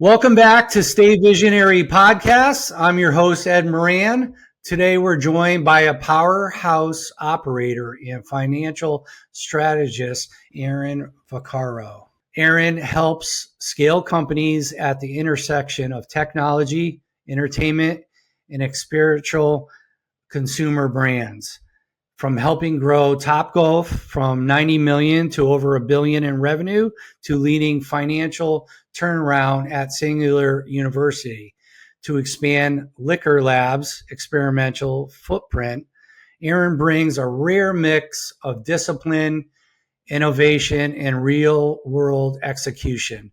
Welcome back to Stay Visionary Podcast. I'm your host, Ed Moran. Today, we're joined by a powerhouse operator and financial strategist, Aaron Vaccaro. Aaron helps scale companies at the intersection of technology, entertainment, and experiential consumer brands. From helping grow Topgolf from 90 million to over $1 billion in revenue to leading financial turnaround at Singularity University to expand Liquor Lab's experiential footprint, Aaron brings a rare mix of discipline, innovation, and real world execution.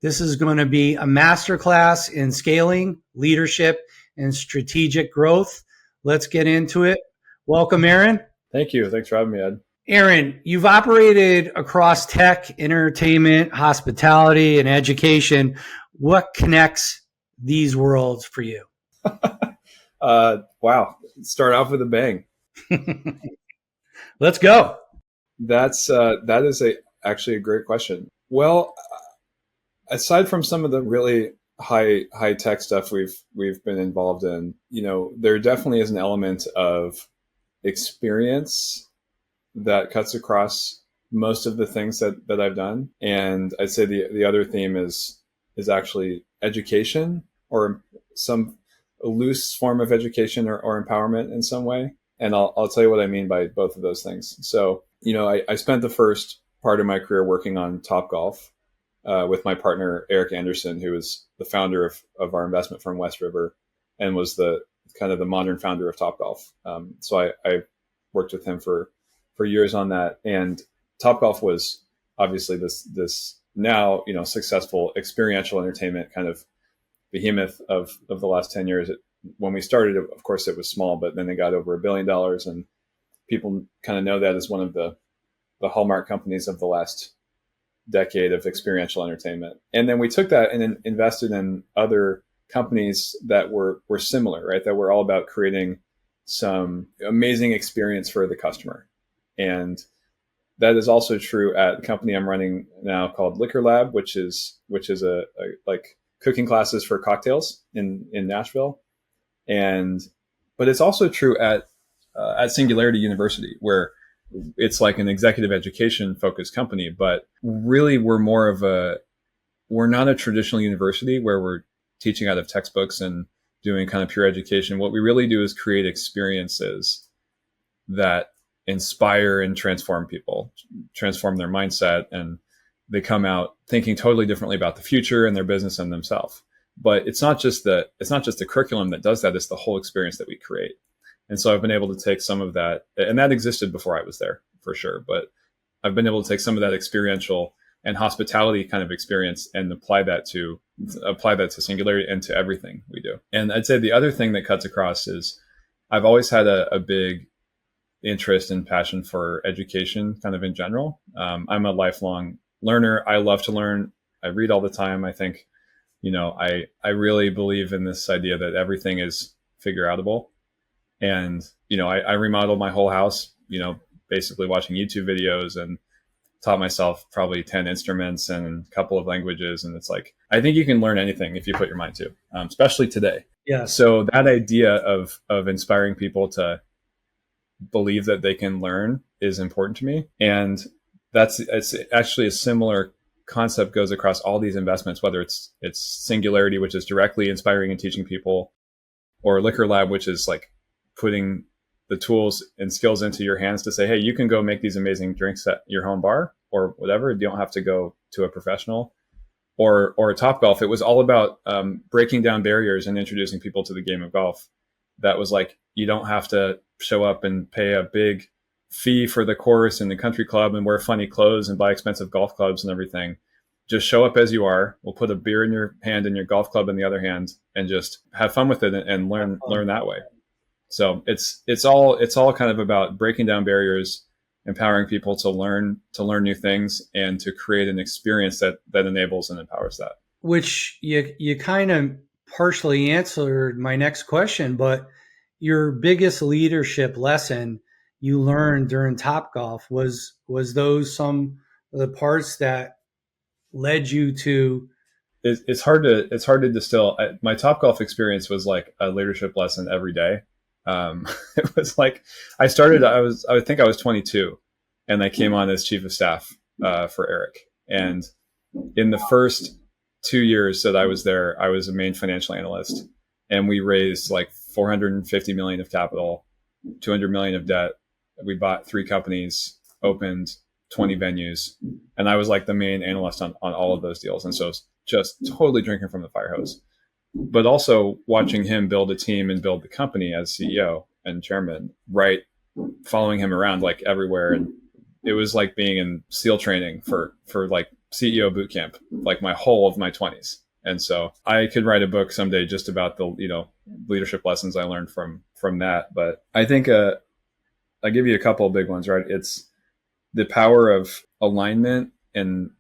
This is going to be a masterclass in scaling, leadership, and strategic growth. Let's get into it. Welcome, Aaron. Thank you. Thanks for having me, Ed. Aaron, you've operated across tech, entertainment, hospitality, and education. What connects these worlds for you? Wow. Start off with a bang. Let's go. That is actually a great question. Well, aside from some of the really high tech stuff we've been involved in, there definitely is an element of experience that cuts across most of the things that I've done. And I'd say the other theme is actually education, or some loose form of education or empowerment in some way. And I'll tell you what I mean by both of those things. So, I spent the first part of my career working on Topgolf with my partner, Eric Anderson, who is the founder of our investment firm, WestRiver, and was the kind of the modern founder of Topgolf. So I worked with him for years on that. And Topgolf was obviously this now, successful experiential entertainment kind of behemoth of the last 10 years. When we started, of course, it was small, but then they got over $1 billion, and people kind of know that as one of the hallmark companies of the last decade of experiential entertainment. And then we took that and invested in other companies that were similar, right? That were all about creating some amazing experience for the customer. And that is also true at the company I'm running now called Liquor Lab, which is a like cooking classes for cocktails in Nashville. But it's also true at Singularity University, where it's like an executive education focused company, but really we're not a traditional university where we're teaching out of textbooks and doing kind of pure education. What we really do is create experiences that inspire and transform people, transform their mindset, and they come out thinking totally differently about the future and their business and themselves. But it's not just the curriculum that does that, it's the whole experience that we create. And so I've been able to take some of that, and that existed before I was there for sure, but I've been able to take some of that experiential and hospitality kind of experience and apply that to Singularity and to everything we do. And I'd say the other thing that cuts across is I've always had a big interest and passion for education kind of in general. I'm a lifelong learner. I love to learn. I read all the time. I think, I really believe in this idea that everything is figure outable. And, I remodeled my whole house, basically watching YouTube videos, and taught myself probably 10 instruments and a couple of languages. And it's like, I think you can learn anything if you put your mind to, especially today. Yeah. So that idea of inspiring people to believe that they can learn is important to me. And it's actually a similar concept goes across all these investments, whether it's Singularity, which is directly inspiring and teaching people, or Liquor Lab, which is like putting the tools and skills into your hands to say, hey, you can go make these amazing drinks at your home bar or whatever. You don't have to go to a professional. Or Topgolf. It was all about breaking down barriers and introducing people to the game of golf. That was like, you don't have to show up and pay a big fee for the course in the country club and wear funny clothes and buy expensive golf clubs and everything. Just show up as you are. We'll put a beer in your hand and your golf club in the other hand, and just have fun with it and learn that way. So it's all kind of about breaking down barriers, empowering people to learn new things, and to create an experience that enables and empowers that. Which you kind of partially answered my next question, but your biggest leadership lesson you learned during Topgolf was those some of the parts that led you to it's hard to distill. My Topgolf experience was like a leadership lesson every day. It was like I think I was 22, and I came on as chief of staff for Eric. And in the first 2 years that I was there, I was a main financial analyst, and we raised like 450 million of capital, 200 million of debt. We bought 3 companies, opened 20 venues, and I was like the main analyst on all of those deals. And so just totally drinking from the fire hose, but also watching him build a team and build the company as CEO and chairman, right? Following him around like everywhere. And it was like being in SEAL training for like CEO boot camp, like my whole of my 20s. And so I could write a book someday just about the, leadership lessons I learned from that. But I think I'll give you a couple of big ones, right? It's the power of alignment and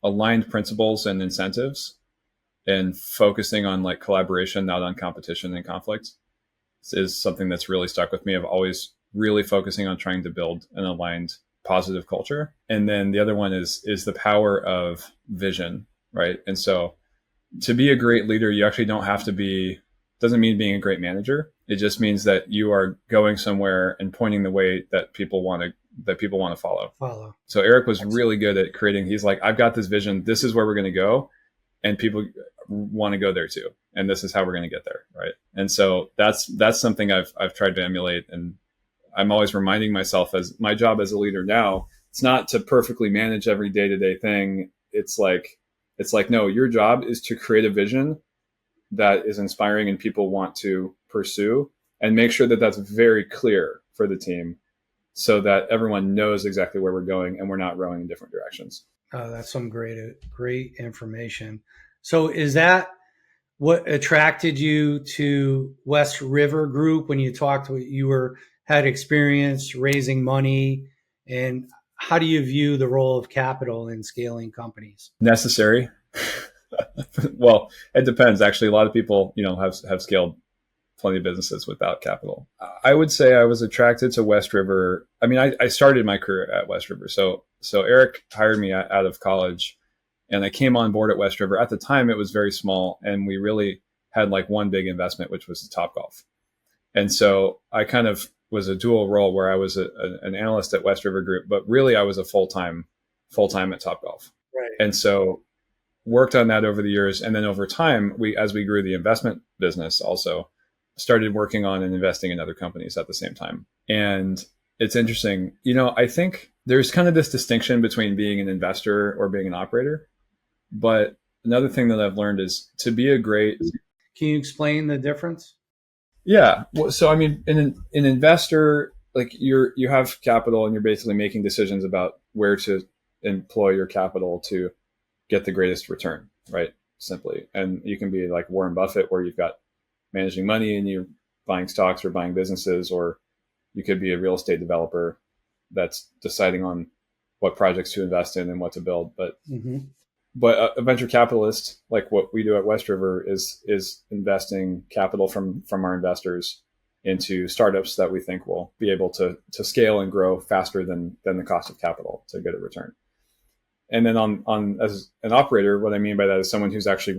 aligned principles and incentives, and focusing on like collaboration, not on competition and conflict, is something that's really stuck with me. Of always really focusing on trying to build an aligned, positive culture. And then the other one is the power of vision, right? And so to be a great leader, you actually don't have to be, doesn't mean being a great manager. It just means that you are going somewhere and pointing the way that people want to follow. So Eric was really good at creating, he's like, I've got this vision. This is where we're going to go. And people want to go there too. And this is how we're going to get there. Right. And so that's something I've tried to emulate. And I'm always reminding myself, as my job as a leader now, it's not to perfectly manage every day-to-day thing. It's like, no, your job is to create a vision that is inspiring and people want to pursue, and make sure that that's very clear for the team, so that everyone knows exactly where we're going and we're not rowing in different directions. That's some great information. So is that what attracted you to WestRiver Group when you had experience raising money? And how do you view the role of capital in scaling companies? Necessary. Well, it depends. Actually, a lot of people, have scaled plenty of businesses without capital. I would say I was attracted to WestRiver. I mean, I started my career at WestRiver. So Eric hired me out of college, and I came on board at WestRiver. At the time, it was very small, and we really had like one big investment, which was Topgolf. And so I kind of was a dual role, where I was an analyst at WestRiver Group, but really I was a full-time at Topgolf. Right. And so worked on that over the years. And then over time, as we grew the investment business, also started working on and investing in other companies at the same time. And it's interesting, I think there's kind of this distinction between being an investor or being an operator. But another thing that I've learned is to be a great... Can you explain the difference? Yeah. Well, so, I mean, an investor, like you have capital, and you're basically making decisions about where to employ your capital to get the greatest return, right? Simply. And you can be like Warren Buffett, where you've got managing money and you're buying stocks or buying businesses, or you could be a real estate developer that's deciding on what projects to invest in and what to build. But But a venture capitalist, like what we do at WestRiver, is investing capital from our investors into startups that we think will be able to scale and grow faster than the cost of capital to get a return. And then on as an operator, what I mean by that is someone who's actually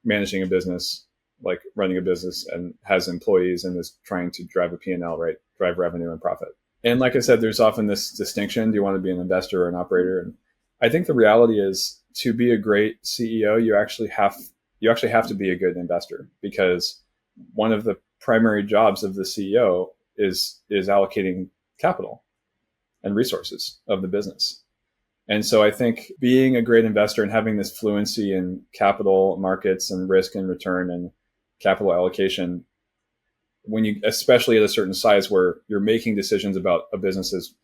managing a business, like running a business and has employees and is trying to drive a P&L, right? Drive revenue and profit. And like I said, there's often this distinction. Do you want to be an investor or an operator? And I think the reality is, to be a great CEO, you actually have to be a good investor, because one of the primary jobs of the CEO is allocating capital and resources of the business. And so I think being a great investor and having this fluency in capital markets and risk and return and capital allocation, especially at a certain size where you're making decisions about a business's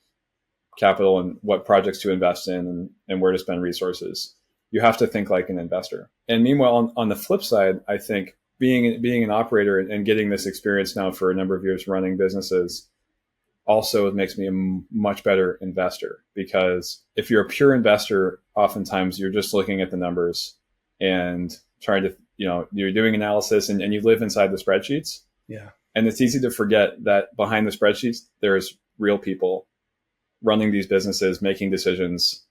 capital and what projects to invest in and where to spend resources, you have to think like an investor. And meanwhile, on the flip side, I think being an operator and getting this experience now for a number of years running businesses also makes me a much better investor, because if you're a pure investor, oftentimes you're just looking at the numbers and trying to, you're doing analysis and you live inside the spreadsheets. Yeah. And it's easy to forget that behind the spreadsheets, there's real people running these businesses, making decisions,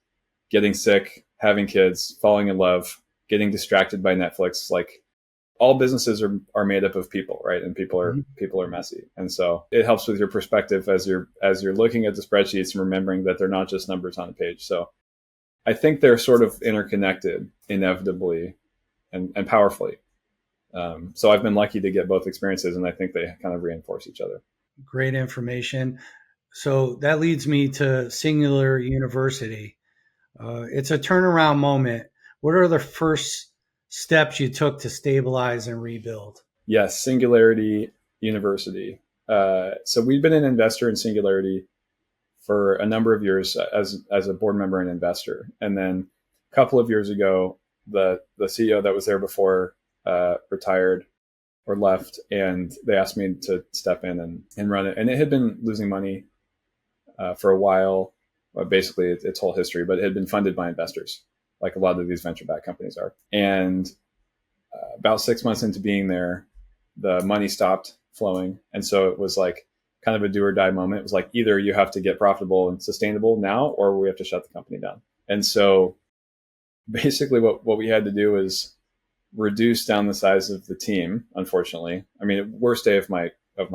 getting sick, having kids, falling in love, getting distracted by Netflix. Like all businesses are made up of people, right? And people are messy. And so it helps with your perspective as you're looking at the spreadsheets and remembering that they're not just numbers on a page. So I think they're sort of interconnected inevitably and powerfully. So I've been lucky to get both experiences, and I think they kind of reinforce each other. Great information. So that leads me to Singularity University. It's a turnaround moment. What are the first steps you took to stabilize and rebuild? Yes, Singularity University. So we've been an investor in Singularity for a number of years as a board member and investor. And then a couple of years ago, the CEO that was there before retired or left, and they asked me to step in and run it. And it had been losing money for a while, basically its whole history, but it had been funded by investors, like a lot of these venture-backed companies are. And about 6 months into being there, the money stopped flowing. And so it was like kind of a do or die moment. It was like either you have to get profitable and sustainable now, or we have to shut the company down. And so basically what we had to do was reduce down the size of the team, unfortunately. I mean, worst day of my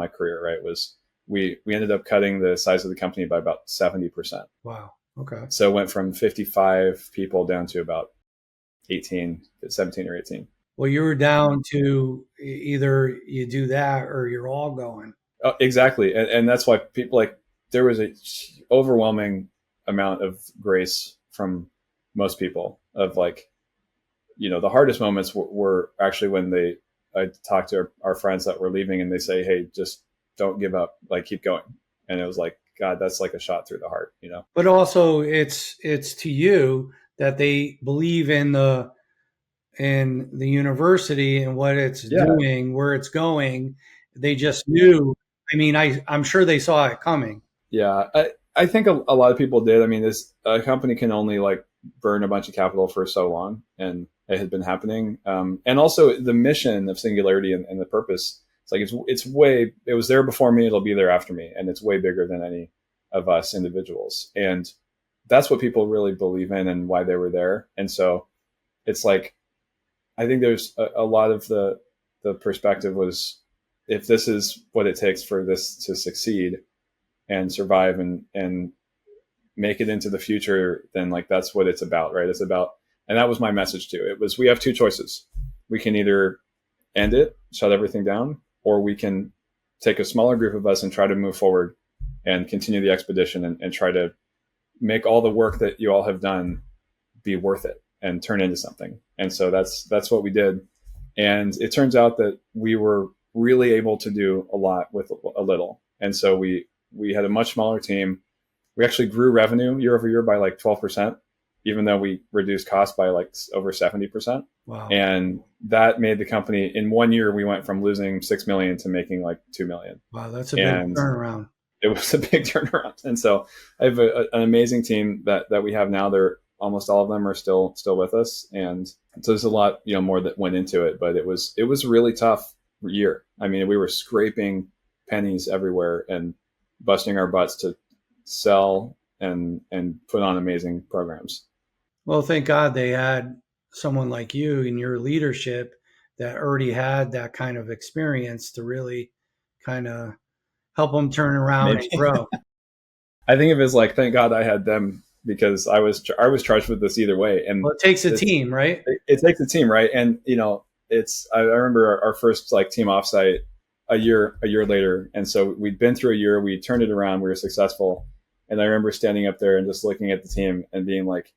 career, right, was we ended up cutting the size of the company by about 70%. Wow. Okay. So it went from 55 people down to about 17 or 18. Well, you were down to either you do that or you're all going. Oh, exactly. And that's why people there was a overwhelming amount of grace from most people of the hardest moments were actually when I talked to our friends that were leaving and they say, hey, just don't give up, keep going. And it was like, God, that's like a shot through the heart, But also it's to you that they believe in the university and what it's doing, where it's going. They just knew. I mean, I'm sure they saw it coming. Yeah. I think a lot of people did. I mean, a company can only burn a bunch of capital for so long, and it had been happening. And also the mission of Singularity and the purpose, it was there before me, it'll be there after me. And it's way bigger than any of us individuals. And that's what people really believe in and why they were there. And so it's I think there's a lot of the perspective was, if this is what it takes for this to succeed and survive and make it into the future, then that's what it's about, right? It's about, and that was my message too. It was, we have two choices. We can either end it, shut everything down, or we can take a smaller group of us and try to move forward and continue the expedition and try to make all the work that you all have done be worth it and turn into something. And so that's what we did. And it turns out that we were really able to do a lot with a little. And so we had a much smaller team. We actually grew revenue year over year by 12%, even though we reduced costs by over 70%. Wow. And that made the company, in 1 year, we went from losing 6 million to making $2 million. Wow. That's a big turnaround. It was a big turnaround. And so I have an amazing team that we have now. They're almost all of them are still with us. And so there's a lot, more that went into it, but it was a really tough year. I mean, we were scraping pennies everywhere and busting our butts to sell and put on amazing programs. Well, thank God they had someone like you in your leadership that already had that kind of experience to really kind of help them turn around and grow. I think of it as thank God I had them, because I was charged with this either way. And it takes a team, right? It takes a team, right? And I remember our first team offsite a year later, and so we'd been through a year, we turned it around, we were successful, and I remember standing up there and just looking at the team and being like,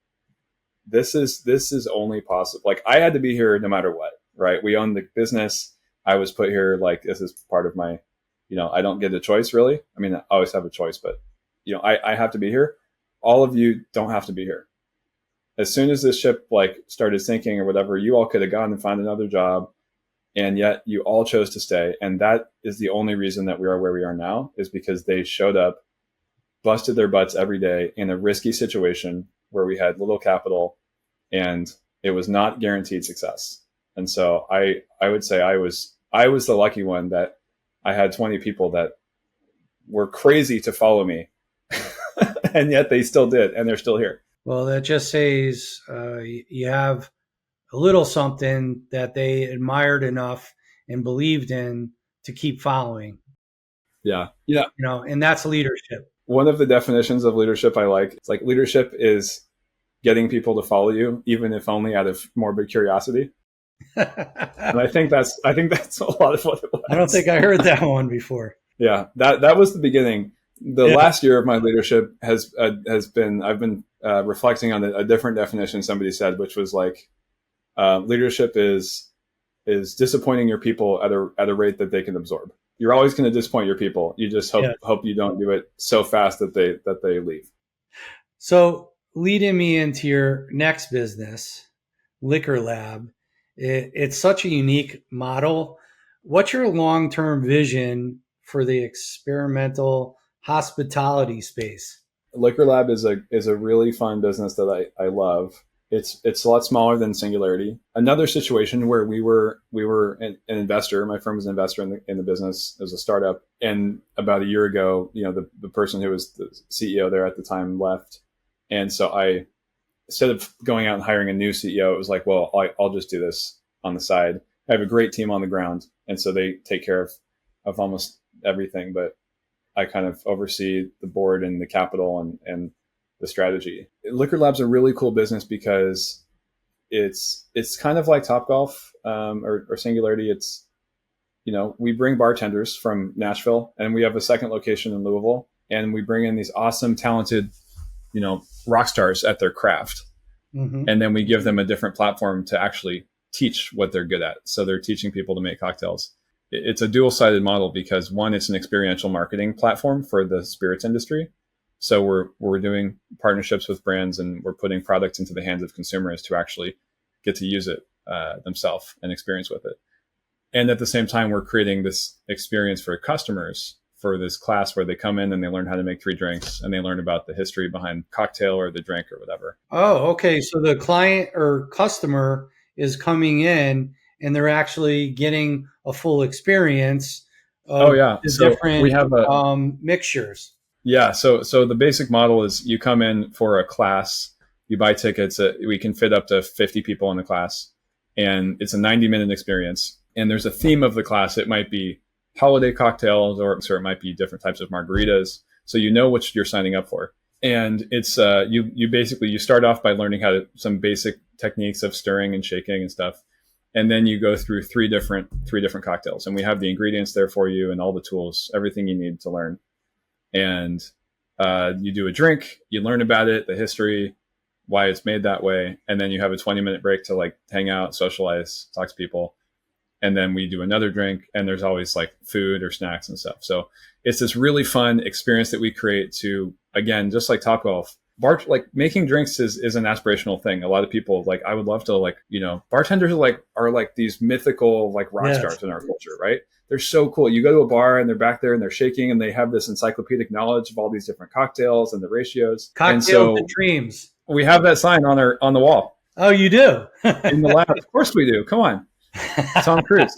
this is only possible. I had to be here no matter what, right? We own the business. I was put here this is part of my, I don't get a choice really. I mean, I always have a choice, but I have to be here. All of you don't have to be here. As soon as this ship started sinking or whatever, you all could have gone and found another job, and yet you all chose to stay. And that is the only reason that we are where we are now, is because they showed up, busted their butts every day in a risky situation where we had little capital and it was not guaranteed success. And so I would say I was the lucky one that I had 20 people that were crazy to follow me and yet they still did, and they're still here. Well, that just says you have a little something that they admired enough and believed in to keep following. Yeah. Yeah. And that's leadership. One of the definitions of leadership I like, it's like leadership is getting people to follow you, even if only out of morbid curiosity. And I think that's a lot of what it was. I don't think I heard that one before. Yeah, that was the beginning. The last year of my leadership has been, I've been reflecting on a different definition somebody said, which was like leadership is disappointing your people at a rate that they can absorb. You're always going to disappoint your people. You just hope you don't do it so fast that they leave. So leading me into your next business, Liquor Lab, it's such a unique model. What's your long-term vision for the experimental hospitality space? Liquor Lab is a really fun business that I love. It's a lot smaller than Singularity. Another situation where we were an investor. My firm was an investor in the business as a startup. And about a year ago, the person who was the CEO there at the time left. And so I, instead of going out and hiring a new CEO, it was like, well, I'll just do this on the side. I have a great team on the ground. And so they take care of almost everything, but I kind of oversee the board and the capital and the strategy. Liquor Lab's a really cool business because it's kind of like Topgolf or Singularity. It's, we bring bartenders from Nashville, and we have a second location in Louisville, and we bring in these awesome, talented, rock stars at their craft. Mm-hmm. And then we give them a different platform to actually teach what they're good at. So they're teaching people to make cocktails. It's a dual-sided model because one, it's an experiential marketing platform for the spirits industry. So we're doing partnerships with brands, and we're putting products into the hands of consumers to actually get to use it themselves and experience with it. And at the same time, we're creating this experience for customers for this class where they come in and they learn how to make 3 drinks, and they learn about the history behind cocktail or the drink or whatever. Oh, okay. So the client or customer is coming in and they're actually getting a full experience of the different we have mixtures. Yeah. So the basic model is you come in for a class, you buy tickets. We can fit up to 50 people in the class, and it's a 90-minute experience. And there's a theme of the class. It might be holiday cocktails, or it might be different types of margaritas. So you know what you're signing up for. And it's you basically start off by learning some basic techniques of stirring and shaking and stuff. And then you go through three different cocktails, and we have the ingredients there for you and all the tools, everything you need to learn. And you do a drink, you learn about it, the history, why it's made that way. And then you have a 20-minute break to like hang out, socialize, talk to people. And then we do another drink, and there's always like food or snacks and stuff. So it's this really fun experience that we create to, again, just like Topgolf, like making drinks is an aspirational thing. A lot of people like, I would love to bartenders are like these mythical like rock stars in our culture, right? They're so cool. You go to a bar and they're back there and they're shaking, and they have this encyclopedic knowledge of all these different cocktails and the ratios. Cocktails and dreams. We have that sign on the wall. Oh, you do? In the lab. Of course we do. Come on. Tom Cruise.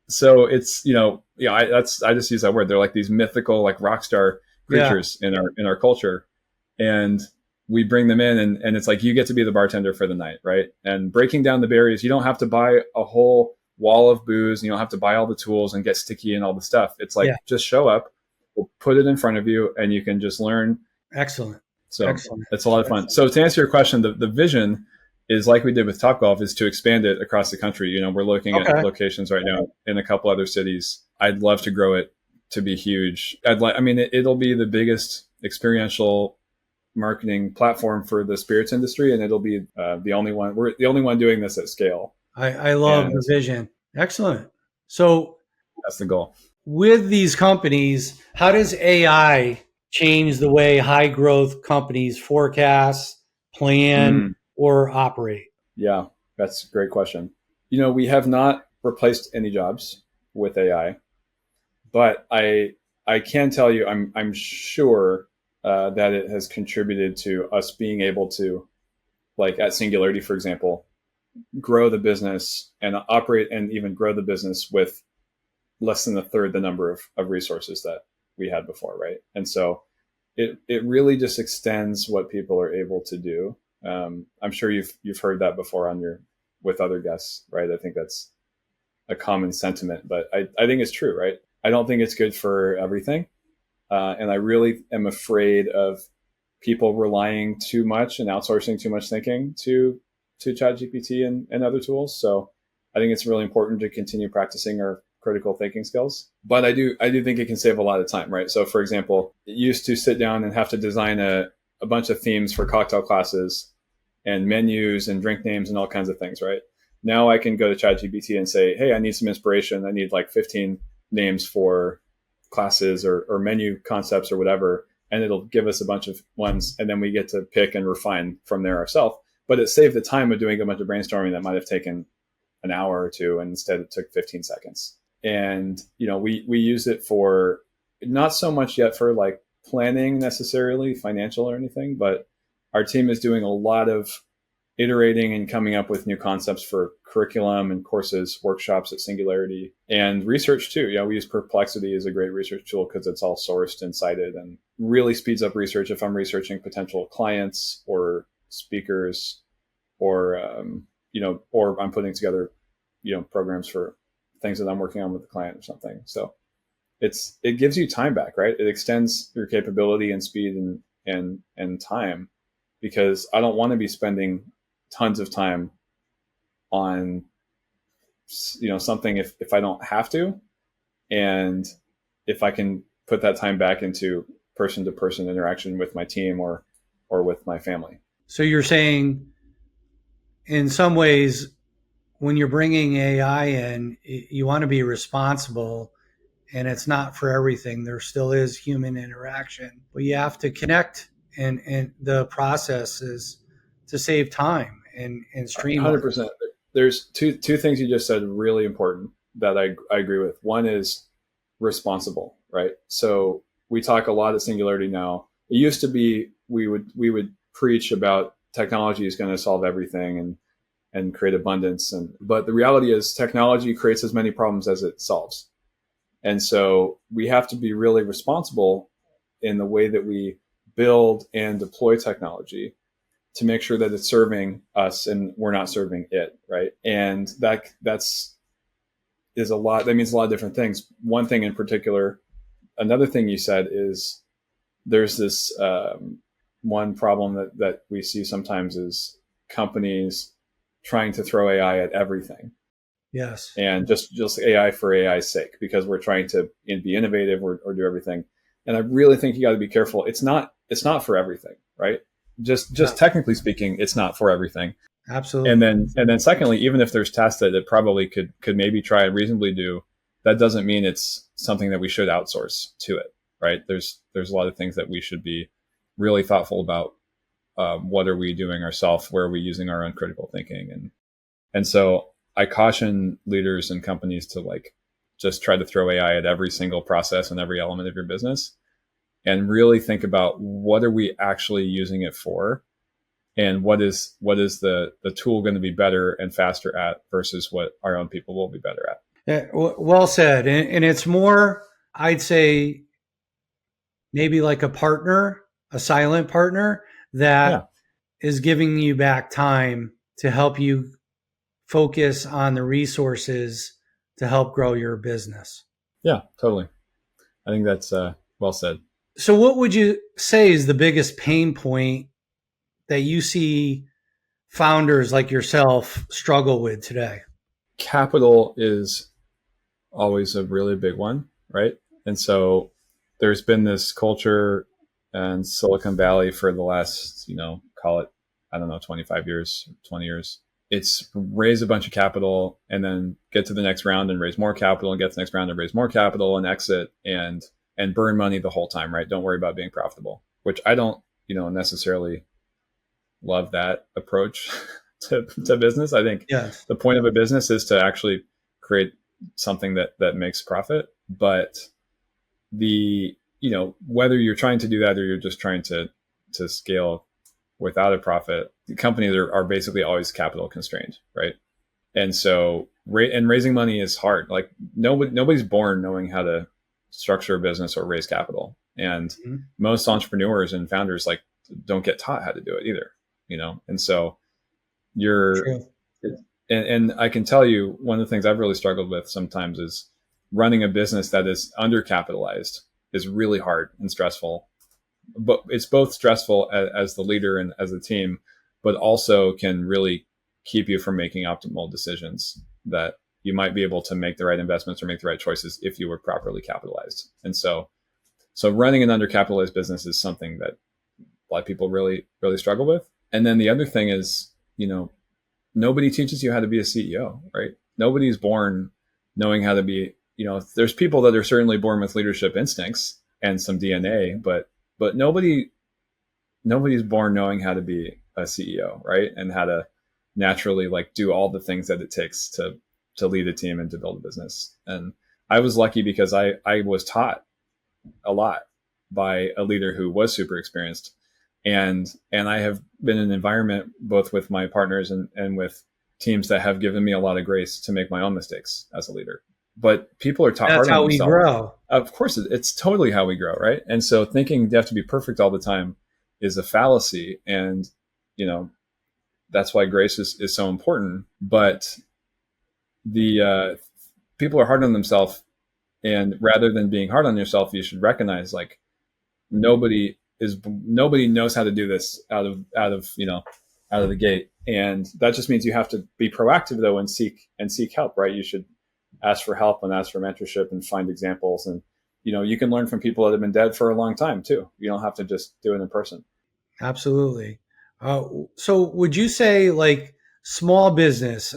So it's, I just use that word. They're like these mythical, like rock star creatures in our culture. And we bring them in, and it's like, you get to be the bartender for the night, right? And breaking down the barriers. You don't have to buy a whole wall of booze, and you don't have to buy all the tools and get sticky and all the stuff. It's like, just show up, we'll put it in front of you, and you can just learn. Excellent. So it's a lot of fun. So to answer your question, the vision is like we did with Topgolf, is to expand it across the country. We're looking at locations right now in a couple other cities. I'd love to grow it to be huge. It'll be the biggest experiential marketing platform for the spirits industry, and it'll be the only one. We're the only one doing this at scale. I love the vision. Excellent. So that's the goal. With these companies, how does AI change the way high growth companies forecast, plan, or operate? Yeah, that's a great question. We have not replaced any jobs with AI, but I can tell you, I'm sure that it has contributed to us being able to, like at Singularity, for example, grow the business and operate and even grow the business with less than a third the number of resources that we had before, right? And so it really just extends what people are able to do. I'm sure you've heard that before on with other guests, right? I think that's a common sentiment, but I think it's true, right? I don't think it's good for everything. And I really am afraid of people relying too much and outsourcing too much thinking to ChatGPT and other tools. So I think it's really important to continue practicing our critical thinking skills. But I do think it can save a lot of time, right? So for example, it used to sit down and have to design a bunch of themes for cocktail classes and menus and drink names and all kinds of things, right? Now I can go to ChatGPT and say, hey, I need some inspiration. I need like 15 names for classes or menu concepts or whatever. And it'll give us a bunch of ones. And then we get to pick and refine from there ourselves. But it saved the time of doing a bunch of brainstorming that might have taken an hour or two. And instead it took 15 seconds. And, we use it for not so much yet for like planning necessarily financial or anything, but our team is doing a lot of iterating and coming up with new concepts for curriculum and courses, workshops at Singularity, and research too. We use Perplexity as a great research tool because it's all sourced and cited and really speeds up research if I'm researching potential clients or speakers or, or I'm putting together, programs for things that I'm working on with the client or something. So it gives you time back, right? It extends your capability and speed and time, because I don't want to be spending tons of time on, something if I don't have to. And if I can put that time back into person to person interaction with my team or with my family. So you're saying in some ways, when you're bringing AI in, you want to be responsible, and it's not for everything. There still is human interaction, but you have to connect and the process is to save time and streamline. 100%. There's two things you just said really important that I agree with. One is responsible, right? So we talk a lot at Singularity now. It used to be we would preach about technology is going to solve everything and create abundance, but the reality is technology creates as many problems as it solves. And so we have to be really responsible in the way that we build and deploy technology to make sure that it's serving us and we're not serving it, right? And that's a lot. That means a lot of different things. One thing in particular, another thing you said is there's this one problem that we see sometimes is companies trying to throw AI at everything. Yes. And just AI for AI's sake, because we're trying to be innovative or do everything. And I really think you got to be careful. It's not for everything, right? Just technically speaking, it's not for everything. Absolutely. And then secondly, even if there's tasks that it probably could maybe try and reasonably do, that doesn't mean it's something that we should outsource to it, right? There's a lot of things that we should be really thoughtful about. What are we doing ourselves? Where are we using our own critical thinking? And so I caution leaders and companies to like just try to throw AI at every single process and every element of your business, and really think about what are we actually using it for, and what is the tool going to be better and faster at versus what our own people will be better at. Yeah, well said. And it's more, I'd say, maybe like a partner, a silent partner that is giving you back time to help you focus on the resources to help grow your business. Yeah, totally. I think that's well said. So what would you say is the biggest pain point that you see founders like yourself struggle with today? Capital is always a really big one, right? And so there's been this culture in Silicon Valley for the last, call it, 25 years, 20 years. It's raise a bunch of capital and then get to the next round and raise more capital and get to the next round and raise more capital and exit and burn money the whole time, right? Don't worry about being profitable, which I don't, necessarily love that approach to business. I think the point of a business is to actually create something that makes profit. But whether you're trying to do that or you're just trying to scale without a profit, the companies are basically always capital constrained, right? And so raising money is hard. Like nobody's born knowing how to structure a business or raise capital. And most entrepreneurs and founders don't get taught how to do it either, And so And I can tell you, one of the things I've really struggled with sometimes is running a business that is undercapitalized is really hard and stressful. But it's both stressful as the leader and as a team, but also can really keep you from making optimal decisions that you might be able to make the right investments or make the right choices if you were properly capitalized. And so running an undercapitalized business is something that a lot of people really, really struggle with. And then the other thing is, nobody teaches you how to be a CEO, right? Nobody's born knowing how to be, there's people that are certainly born with leadership instincts and some DNA, but nobody's born knowing how to be a CEO, right? And how to naturally do all the things that it takes to lead a team and to build a business. And I was lucky because I was taught a lot by a leader who was super experienced. And I have been in an environment both with my partners and with teams that have given me a lot of grace to make my own mistakes as a leader. But people are taught hard on themselves. That's how we grow. Of course, it's totally how we grow, right? And so thinking you have to be perfect all the time is a fallacy. And, that's why grace is so important. But the people are hard on themselves. And rather than being hard on yourself, you should recognize nobody knows how to do this out of the gate. And that just means you have to be proactive though and seek help, right? You should ask for help and ask for mentorship and find examples. And, you can learn from people that have been dead for a long time too. You don't have to just do it in person. Absolutely. So would you say small business,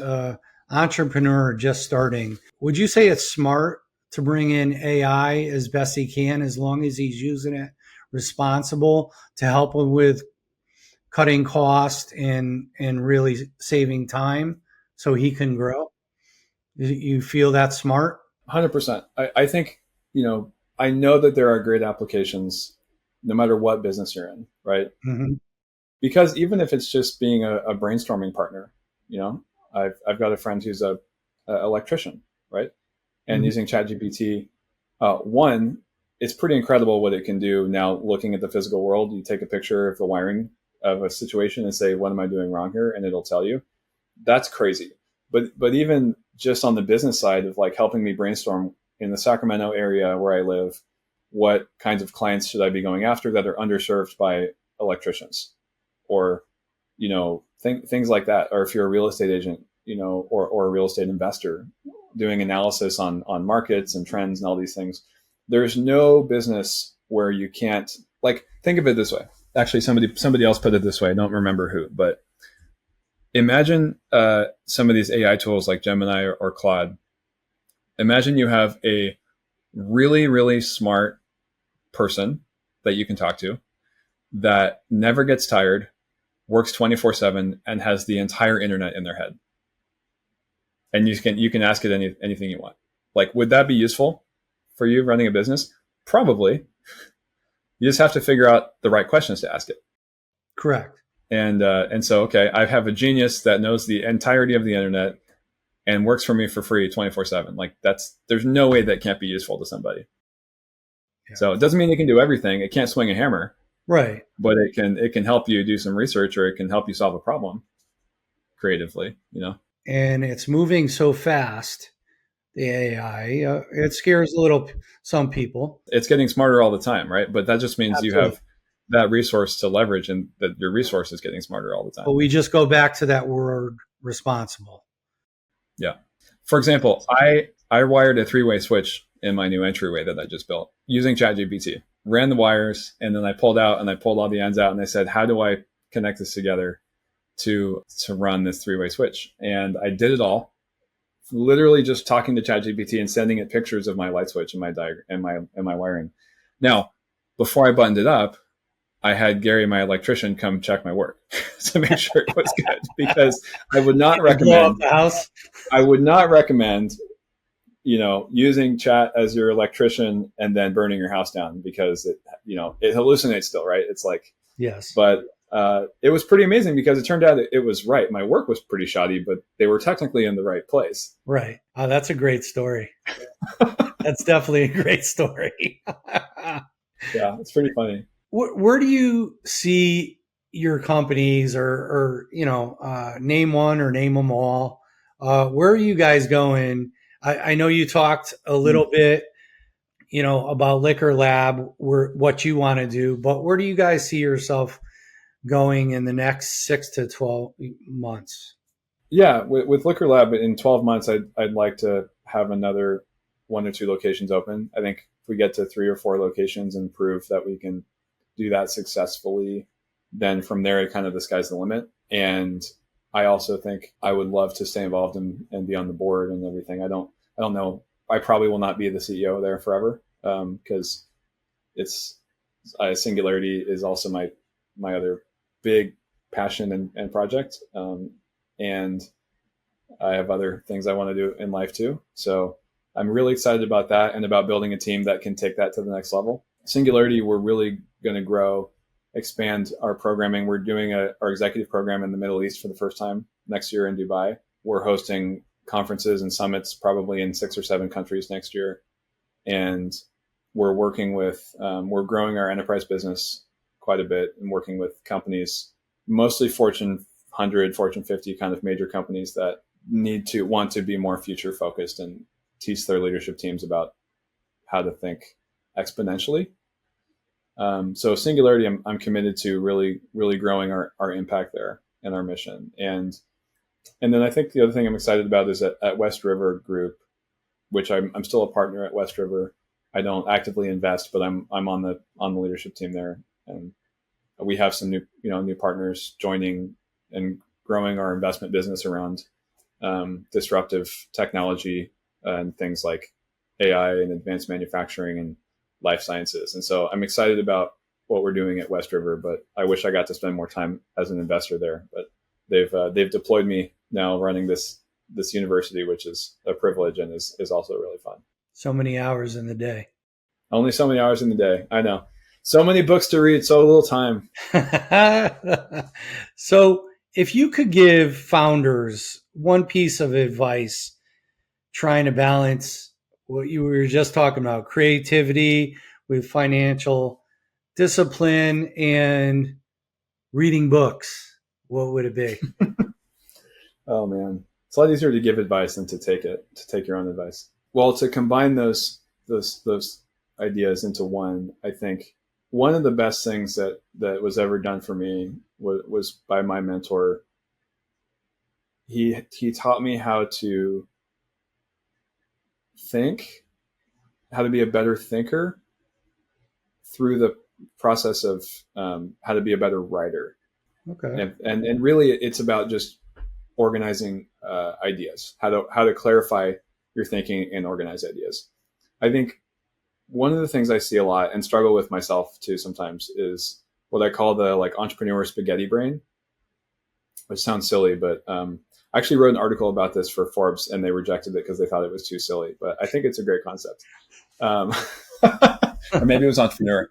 entrepreneur just starting, would you say it's smart to bring in AI as best he can, as long as he's using it responsible to help him with cutting cost and really saving time so he can grow? You feel that's smart? 100%. I think, I know that there are great applications no matter what business you're in, right? Mm-hmm. Because even if it's just being a brainstorming partner, I've got a friend who's a electrician, right? And using ChatGPT, one, it's pretty incredible what it can do now. Looking at the physical world, you take a picture of the wiring of a situation and say, what am I doing wrong here? And it'll tell you. That's crazy. But even just on the business side of helping me brainstorm in the Sacramento area where I live, what kinds of clients should I be going after that are underserved by electricians, or, things like that. Or if you're a real estate agent, or a real estate investor, doing analysis on markets and trends and all these things. There's no business where you can't, think of it this way. Actually, somebody else put it this way. I don't remember who, but imagine some of these AI tools like Gemini or Claude. Imagine you have a really, really smart person that you can talk to that never gets tired, works 24/7, and has the entire internet in their head. And you can ask it anything you want. Would that be useful for you running a business? Probably. You just have to figure out the right questions to ask it. Correct. And so, okay, I have a genius that knows the entirety of the internet and works for me for free 24/7. There's no way that can't be useful to somebody. Yeah. So it doesn't mean it can do everything. It can't swing a hammer. Right. But it can help you do some research, or it can help you solve a problem creatively, And it's moving so fast, the AI, it scares some people. It's getting smarter all the time, right? But that just means Absolutely. You have that resource to leverage, and that your resource is getting smarter all the time. But we just go back to that word responsible. Yeah. For example, I wired a 3-way switch in my new entryway that I just built using ChatGPT. Ran the wires, and then I pulled all the ends out, and I said, how do I connect this together to run this 3-way switch? And I did it all, literally just talking to ChatGPT and sending it pictures of my light switch and my diagram and my wiring. Now, before I buttoned it up, I had Gary, my electrician, come check my work to make sure it was good, because I would not recommend the house. I would not recommend, using chat as your electrician and then burning your house down, because it hallucinates still, right? It's yes. But it was pretty amazing, because it turned out it was right. My work was pretty shoddy, but they were technically in the right place. Right. Oh, that's a great story. That's definitely a great story. Yeah, it's pretty funny. Where do you see your companies, or name one or name them all, Where are you guys going? I know you talked a little bit, about Liquor Lab, what you want to do, but where do you guys see yourself going in the next 6 to 12 months? Yeah, with Liquor Lab in 12 months, I'd like to have another 1 or 2 locations open. I think if we get to 3 or 4 locations and prove that we can do that successfully, then from there, kind of the sky's the limit. And I also think I would love to stay involved and be on the board and everything. I don't know. I probably will not be the CEO there forever because it's Singularity is also my other big passion and project. And I have other things I want to do in life too. So I'm really excited about that and about building a team that can take that to the next level. Singularity, we're really going to grow, expand our programming. We're doing our executive program in the Middle East for the first time next year in Dubai. We're hosting conferences and summits probably in 6 or 7 countries next year. And we're working with, we're growing our enterprise business quite a bit and working with companies, mostly Fortune 100, Fortune 50 kind of major companies that want to be more future focused and teach their leadership teams about how to think exponentially. So Singularity, I'm committed to really growing our impact there and our mission. And then I think the other thing I'm excited about is at WestRiver Group, which I'm still a partner at WestRiver. I don't actively invest, but I'm on the leadership team there, and we have some new partners joining and growing our investment business around disruptive technology and things like AI and advanced manufacturing and life sciences. And so I'm excited about what we're doing at WestRiver, but I wish I got to spend more time as an investor there. But they've deployed me now running this university, which is a privilege and is also really fun. So many hours in the day. Only so many hours in the day. I know. So many books to read, so little time. So if you could give founders one piece of advice trying to balance what you were just talking about, creativity with financial discipline and reading books, what would it be? Oh man, it's a lot easier to give advice than to take your own advice. Well, to combine those ideas into one, I think one of the best things that was ever done for me was by my mentor. He taught me how to think, how to be a better thinker through the process of how to be a better writer. Okay. And really it's about just organizing ideas, how to clarify your thinking and organize ideas. I think one of the things I see a lot and struggle with myself too sometimes is what I call the entrepreneur spaghetti brain, which sounds silly, but I actually wrote an article about this for Forbes and they rejected it because they thought it was too silly. But I think it's a great concept. Or maybe it was entrepreneur.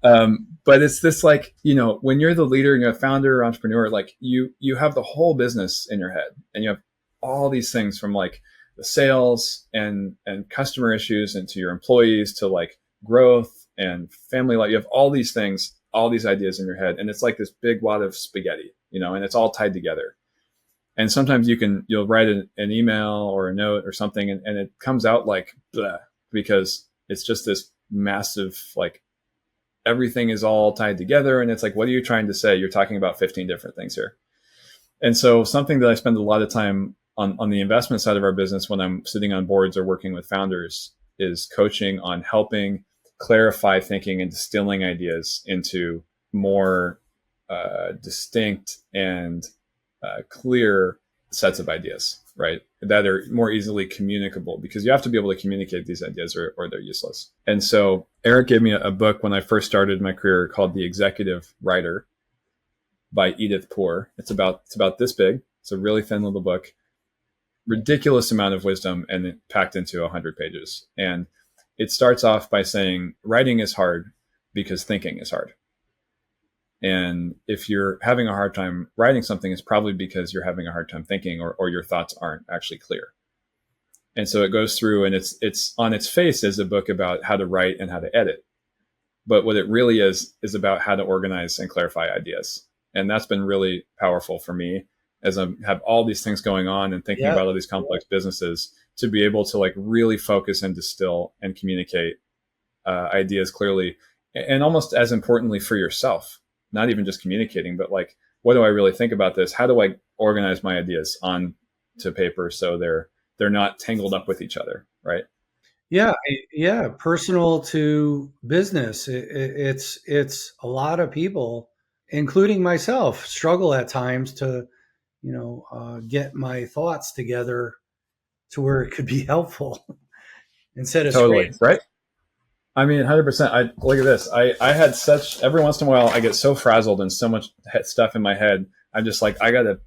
But it's this when you're the leader and you're a founder or entrepreneur, you have the whole business in your head and you have all these things from the sales and customer issues and to your employees to growth and family life. You have all these things, all these ideas in your head. And it's like this big wad of spaghetti, and it's all tied together. And sometimes you'll write an email or a note or something and it comes out like blah, because it's just this massive, everything is all tied together. And it's like, what are you trying to say? You're talking about 15 different things here. And so something that I spend a lot of time on the investment side of our business when I'm sitting on boards or working with founders is coaching on helping clarify thinking and distilling ideas into more distinct and clear sets of ideas, right? That are more easily communicable, because you have to be able to communicate these ideas or they're useless. And so Eric gave me a book when I first started my career called The Executive Writer by Edith Poor. It's about this big. It's a really thin little book, ridiculous amount of wisdom, and it packed into 100 pages. And it starts off by saying writing is hard because thinking is hard. And if you're having a hard time writing something, it's probably because you're having a hard time thinking or your thoughts aren't actually clear. And so it goes through and it's on its face as a book about how to write and how to edit. But what it really is about how to organize and clarify ideas. And that's been really powerful for me. as I have all these things going on and thinking about all these complex businesses, to be able to like really focus and distill and communicate ideas clearly, and almost as importantly for yourself, not even just communicating, but like, what do I really think about this? How do I organize my ideas on to paper so they're not tangled up with each other, right? Yeah, yeah, personal to business. It's a lot of people, including myself, struggle at times to, get my thoughts together to where it could be helpful instead of Totally, straight. right? I mean, 100%. I look at this. I had such, every once in a while I get so frazzled and so much stuff in my head. I'm just like, I got to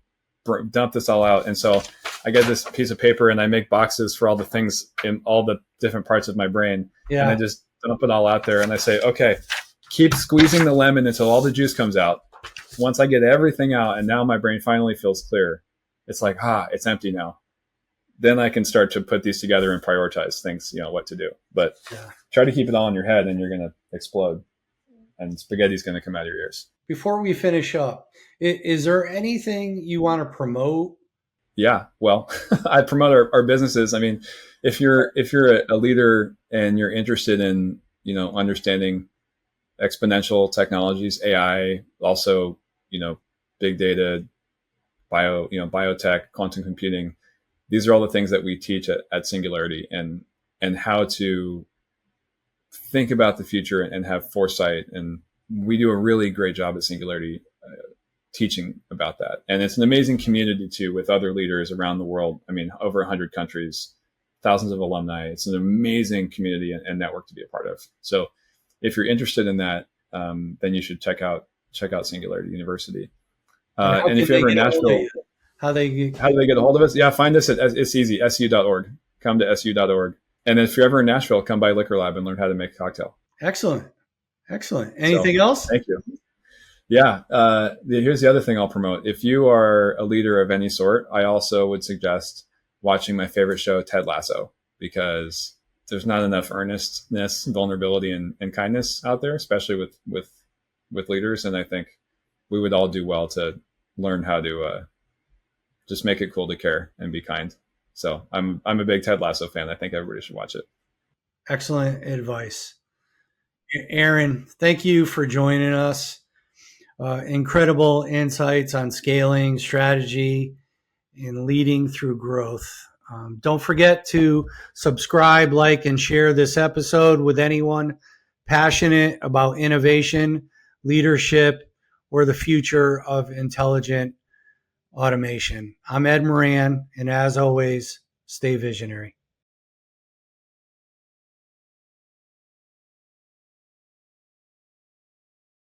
dump this all out. And so I get this piece of paper and I make boxes for all the things in all the different parts of my brain. Yeah. And I just dump it all out there. And I say, okay, keep squeezing the lemon until all the juice comes out. Once I get everything out and now my brain finally feels clear, it's like, it's empty now. Then I can start to put these together and prioritize things, what to do. But try to keep it all in your head and you're going to explode and spaghetti's going to come out of your ears. Before we finish up, is there anything you want to promote? Yeah, well, I promote our businesses. I mean, if you're a leader and you're interested in, understanding exponential technologies, AI, also, big data, biotech, quantum computing, these are all the things that we teach at Singularity, and how to think about the future and have foresight. And we do a really great job at Singularity teaching about that. And it's an amazing community too, with other leaders around the world. I mean, over 100 countries, thousands of alumni. It's an amazing community and network to be a part of. So if you're interested in that, then you should check out Singularity University. And if you're ever in Nashville, how do they get a hold of us? Yeah, find us it's easy, su.org. Come to su.org. And if you're ever in Nashville, come by Liquor Lab and learn how to make a cocktail. Excellent. Anything else? Thank you. Yeah. Here's the other thing I'll promote. If you are a leader of any sort, I also would suggest watching my favorite show, Ted Lasso, because there's not enough earnestness, vulnerability, and kindness out there, especially with leaders. And I think we would all do well to learn how to just make it cool to care and be kind. So I'm a big Ted Lasso fan. I think everybody should watch it. Excellent advice. Aaron, thank you for joining us. Incredible insights on scaling, strategy, and leading through growth. Don't forget to subscribe, like, and share this episode with anyone passionate about innovation, leadership, or the future of intelligent automation. I'm Ed Moran, and as always, stay visionary.